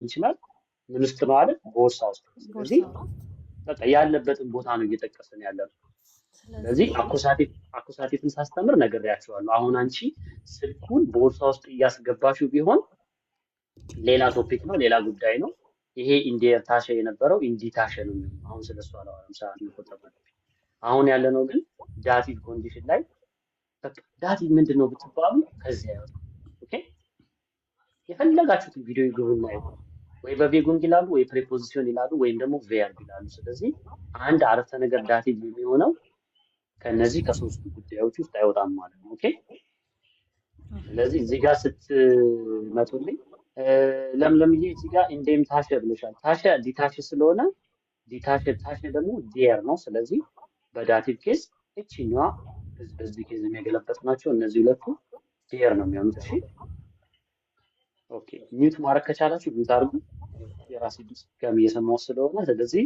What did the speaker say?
ይችላል ምን ውስጥ ነው አይደል? ቦርሳ ውስጥ ነው። ስለዚህ ቦርሳ ውስጥ። በቃ ያለበትን ቦታ ነው እየጠቀስን ያለ ነው። ስለዚህ ስለዚህ አኮሳቲቭን ሳስተምር ነግሬያቸዋለሁ። አሁን አንቺ ስልኩን ቦርሳ ውስጥ እያስገባሽው ቢሆን ሌላ ቶፒክ ነው፣ ሌላ ጉዳይ ነው። ይሄ ኢንዲታሸ የነበረው ኢንዲታሸ ነው የሚሆነው። አሁን ስለሱ አላወራም፣ ሰዓት መቆጠብ አለብኝ። አሁን ያለነው ግን ዳቲቭ ኮንዲሽን ላይ በቃ ዳቲቭ ምንድን ነው ብትባሉ ከዚህ አይወጣም። ኦኬ የፈለጋችሁትን ቪዲዮ ይግቡና ይሁ ወይ በቤጉንግ ይላሉ ወይ ፕሬፖዚሽን ይላሉ ወይም ደግሞ ቬርብ ይላሉ። ስለዚህ አንድ አረፍተ ነገር ዳቲቭ የሚሆነው ከነዚህ ከሶስቱ ጉዳዮች ውስጥ አይወጣም ማለት ነው። ኦኬ ስለዚህ እዚህ ጋር ስትመጡልኝ ለምለምዬ እዚህ ጋር ኢንዴም ታሸ ብለሻል። ታሸ ዲታሽ ስለሆነ ታሸ ደግሞ ዲየር ነው። ስለዚህ በዳቲቭ ኬዝ እቺኛዋ በዚህ ኬዝ የሚያገለበጥ ናቸው። እነዚህ ሁለቱ ዲየር ነው የሚሆኑት። እሺ ኦኬ ሚውት ማድረግ ከቻላችሁ ሚውት አድርጉ። የራሴ ድምጽ ጋር እየሰማሁ ስለሆነ ስለዚህ